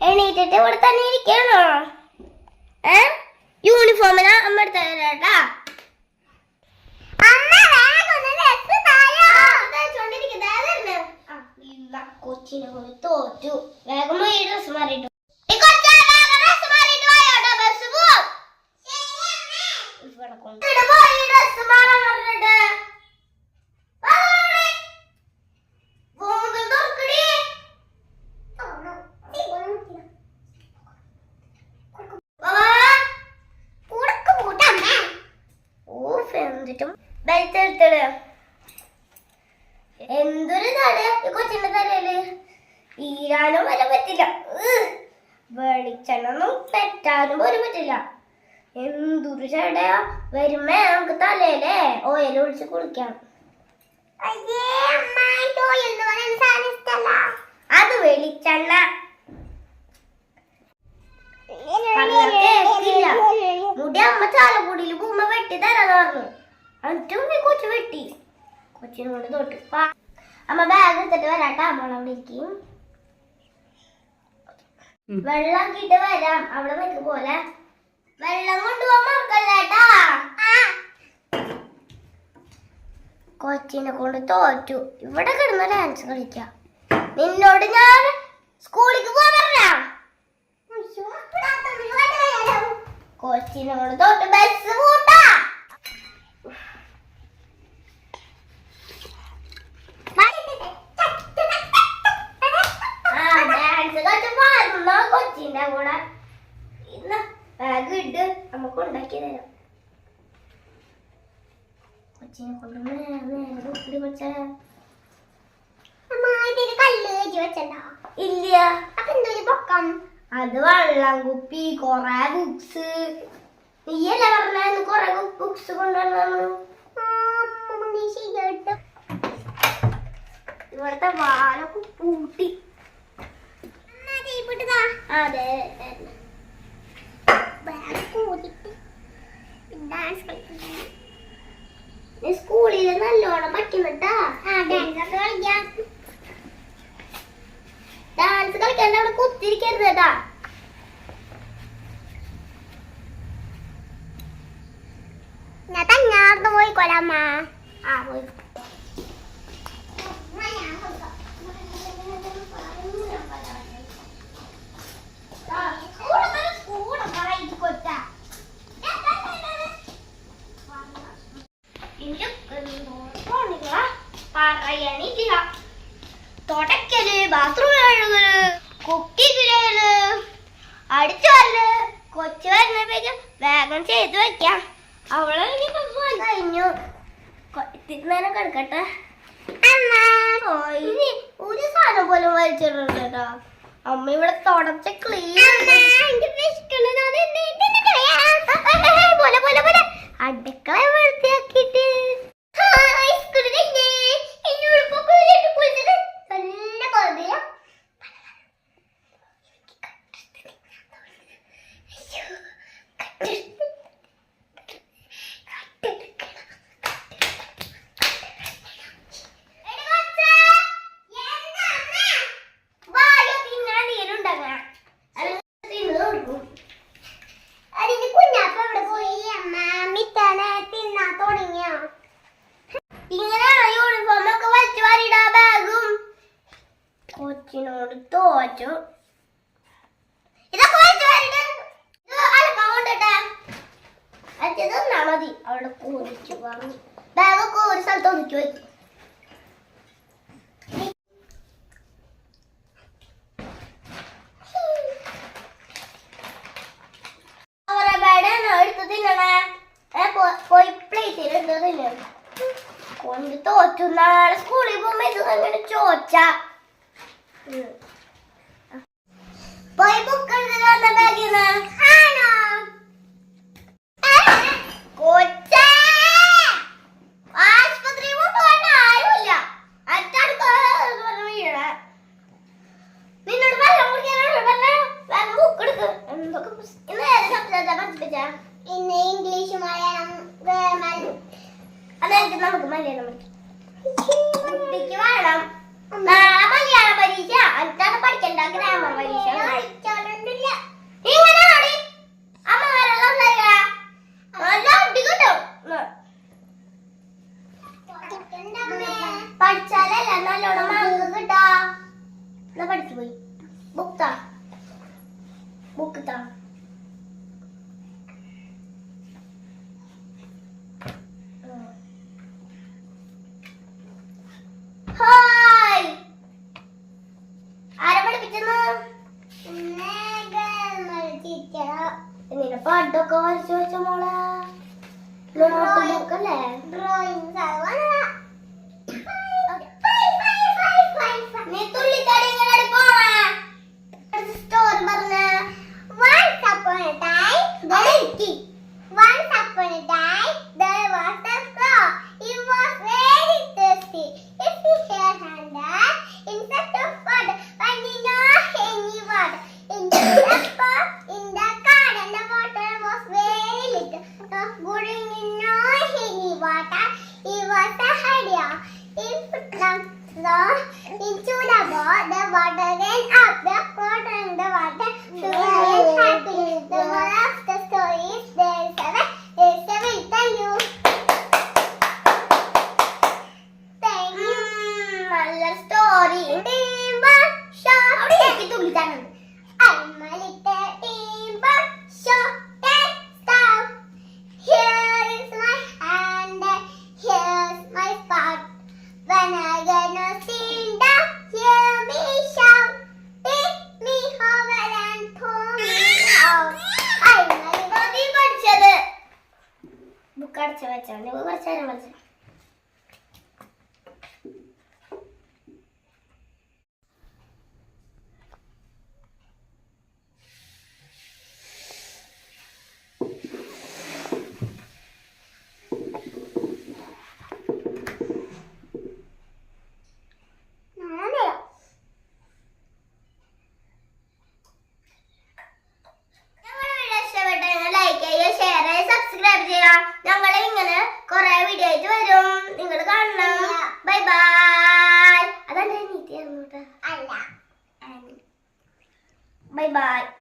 എണീറ്റിട്ട് ഇവിടെ തന്നെ ഇരിക്കണോ? യൂണിഫോമിനാ അമ്മ എടുത്തേട്ടാ. കൊച്ചിനെ കൊണ്ട് തോറ്റു. വേഗം ഈ ഡ്രസ് മാറിയിട്ടു. എന്തൊരു തല കൊച്ചിന്റെ തലയില്. ഈരാനും വരാൻ പറ്റില്ല. വെളിച്ചെണ്ണൊന്നും തെറ്റാനും പോലും പറ്റില്ല. എന്തൊരു ചേടയാ. വരുമ്പേ നമുക്ക് തലയിലെ ഓയിൽ ഒഴിച്ച് കുളിക്കാം. അത് വെളിച്ചെണ്ണ. മുടി അമ്മ ചാലക്കുടിയിൽ പോകുമ്പോ വെട്ടി തരാന്ന് പറഞ്ഞു. എന്നിട്ടും കൊച്ചു വെട്ടി. കൊച്ചിനെ കൊണ്ട് തൊട്ട് അമ്മ ബാഗ് എടുത്തിട്ട് വരാട്ടാ. അവിടെ ഇരിക്കും. വെള്ളം കിട്ട് വരാം. അവിടെ നിൽക്ക് പോലെ വെള്ളം കൊണ്ടുപോകാൻ മറക്കല്ലേട്ടാ. കൊച്ചിനെ കൊണ്ട് തോറ്റു. ഇവിടെ കിടന്ന് ഡാൻസ് കളിക്കാം. നിന്നോട് ഞാൻ സ്കൂളിലേക്ക് പോകാൻ പറഞ്ഞ. കൊച്ചിനെ കൊണ്ട് തോറ്റു. ബസ് കൂട്ടാ. കൊച്ചിന്റെ കൂടെ ബാഗ് ഇട്ട് നമുക്ക് ഉണ്ടാക്കി തരാം. കൊച്ചിനെ കൊണ്ട് ഇല്ല. അത് വെള്ളം കുപ്പി കൊറേ ബുക്സ്. നീയല്ല പറഞ്ഞായിരുന്നു കൊറേ ബുക്സ് കൊണ്ടുവന്നു. ഇവിടുത്തെ വാലൊക്കെ പൂട്ടി. അതെ സ്കൂളില് നല്ലോണം പഠിക്കുന്നുട്ടാ. ഡാൻസ് കളിക്കാൻ അവിടെ കുത്തിരിക്കരുത് കേട്ടാ. ഞാൻ തന്നാർന്ന് പോയിക്കോലമ്മ. പോയി. പറയണില്ല. തുടക്കല്, ബാത്റൂം കഴുകല്, കുക്കിക്കല്, അടിച്ചോല്. കൊച്ചു വരുന്നപ്പോഴേക്കും വേഗം ചെയ്ത് വെക്കാം. അവളെ കഴിഞ്ഞു. ഇത്തിരി നേരം കിടക്കട്ടെ. ഒരു സാധനം പോലും വലിച്ചിട്ടുണ്ട് കേട്ടോ. അമ്മ ഇവിടെ തുടച്ച ക്ലീൻ അടുക്കള വൃത്തിയാക്കിട്ട് കൊച്ചിനോട് തോറ്റു. ഇതൊക്കെ അച്ഛനാ മതി. അവിടെ കൂടിച്ചു പറഞ്ഞു. ബാഗൊക്കെ ഒരു സ്ഥലത്ത് ഒതുക്കി വെച്ചു. എടുത്ത് തിന്നണേ. പോയി പ്ലേറ്റിൽ എടുത്ത് തിന്നു. കൊണ്ട് തോറ്റു. നാളെ സ്കൂളിൽ പോകുമ്പോ ഇത് അങ്ങനെ ചോച്ച. പോയി ബുക്ക് എടുത്തിട്ട് വന്ന ബാഗിന്ന്. കൊച്ചേ ആശുപത്രി കൊണ്ടുപോകാൻ ആരുമില്ല. വീഴ. നിന്നോട് വെള്ളം കുടിക്കാനോട് വേഗം ബുക്ക് എടുക്ക്. എന്തൊക്കെ ഇന്ന് ഏത് സബ്ജക്റ്റാ പഠിപ്പിച്ച? ഇന്ന് ഇംഗ്ലീഷ്, മലയാളം, അതായത് നമുക്ക് മലയാളം കുട്ടിക്ക് വേണം. നാളെ മലയാള പരീക്ഷ. അടുത്താണ് പഠിക്കണ്ട ഗ്രാമർ പരീക്ഷ. ബുക്ക് താ. ഹായ്, ആരെ പഠിപ്പിച്ചെന്ന്? എന്നിട്ട് പാട്ടൊക്കെ വരച്ചു വെച്ച മോളെ. നോട്ട്ബുക്കല്ലേ? നീ തുള്ളിച്ചാടി ഇങ്ങനെ പോണേ. സ്റ്റോറി പറഞ്ഞ Once upon a time, there was a frog. He was very thirsty. If he had hunted insect of water, but he not any water. In the garden, the water was very little. Not good in no any water. He was a idea. He put some straw into the bowl. The water ran up. The frog and the water should be happy. The moral of the story is there is a way. Thank you. Thank you. നല്ല story. Timber short. അവിടെ എനിക്ക് തുള്ളിച്ചാടുണ്ട്. I'm a little timber short and stout. Here is my hand and here's my spout. When I get no steam down, hear me shout. Take me over and pull me out. I'm a little നീ പഠിച്ചത് book അടച്ചു വെച്ചാൽ കുറച്ചു നേരം പഠിച്ചു.